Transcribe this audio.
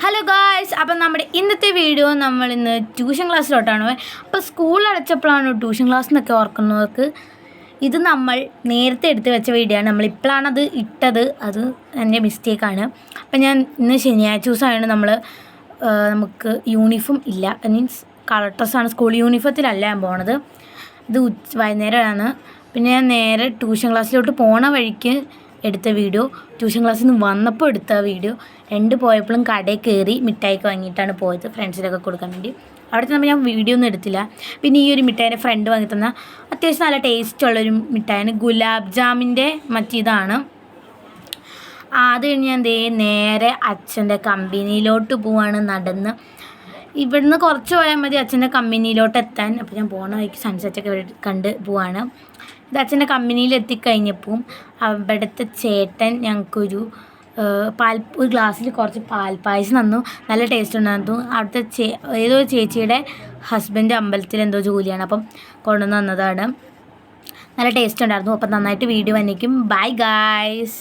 Hello guys, അപ്പം നമ്മുടെ ഇന്നത്തെ വീഡിയോ നമ്മൾ ഇന്ന് ട്യൂഷൻ ക്ലാസ്സിലോട്ടാണ്. അപ്പോൾ സ്കൂൾ അടച്ചപ്പോഴാണ് ട്യൂഷൻ ക്ലാസ് എന്നൊക്കെ ഓർക്കുന്നവർക്ക് ഇത് നമ്മൾ നേരത്തെ എടുത്ത് വെച്ച വീഡിയോ ആണ്. നമ്മളിപ്പോഴാണത് ഇട്ടത്, അത് എൻ്റെ മിസ്റ്റേക്കാണ്. അപ്പം ഞാൻ ഇന്ന് ശനിയാഴ്ച ദിവസമാണ് നമുക്ക് യൂണിഫോം ഇല്ല, മീൻസ് കളർ ഡ്രസ്സാണ്, സ്കൂൾ യൂണിഫോമത്തിലല്ല ഞാൻ പോണത്. ഇത് വൈകുന്നേരമാണ്. പിന്നെ ഞാൻ നേരെ ട്യൂഷൻ ക്ലാസ്സിലോട്ട് പോണ വഴിക്ക് എടുത്ത വീഡിയോ, ട്യൂഷൻ ക്ലാസ്സിൽ നിന്ന് വന്നപ്പോൾ എടുത്ത വീഡിയോ. പോയപ്പോഴും കടയിൽ കയറി മിഠായിക്ക് വാങ്ങിയിട്ടാണ് പോയത്, ഫ്രണ്ട്സിനൊക്കെ കൊടുക്കാൻ വേണ്ടി. അവിടെ ചെന്നപ്പോൾ ഞാൻ വീഡിയോ ഒന്നും എടുത്തില്ല. പിന്നെ ഈ ഒരു മിഠായിൻ്റെ ഫ്രണ്ട് വാങ്ങി തന്ന അത്യാവശ്യം നല്ല ടേസ്റ്റുള്ളൊരു മിഠായിന്, ഗുലാബ് ജാമിൻ്റെ മറ്റേതാണ്. അത് കഴിഞ്ഞ് ഞാൻ നേരെ അച്ഛൻ്റെ കമ്പനിയിലോട്ട് പോവാണ് നടന്ന്. ഇവിടുന്ന് കുറച്ച് പോയാൽ മതി അച്ഛൻ്റെ കമ്പനിയിലോട്ട് എത്താൻ. അപ്പോൾ ഞാൻ പോണ വഴിക്ക് സൺസെറ്റൊക്കെ കണ്ട് പോവാണ്. ഇത് അച്ഛൻ്റെ കമ്പനിയിൽ എത്തിക്കഴിഞ്ഞപ്പോൾ അവിടുത്തെ ചേട്ടൻ ഞങ്ങൾക്കൊരു ഒരു ഗ്ലാസ്സിൽ കുറച്ച് പാൽപ്പായസം തന്നു. നല്ല ടേസ്റ്റ് ഉണ്ടായിരുന്നു. അവിടുത്തെ ഏതോ ചേച്ചിയുടെ ഹസ്ബൻഡ് അമ്പലത്തിൽ എന്തോ ജോലിയാണ്, അപ്പം കൊണ്ടുവന്ന് തന്നതാണ്. നല്ല ടേസ്റ്റ് ഉണ്ടായിരുന്നു. അപ്പം നന്നായിട്ട് വീഡിയോ വന്നിരിക്കും. Bye guys.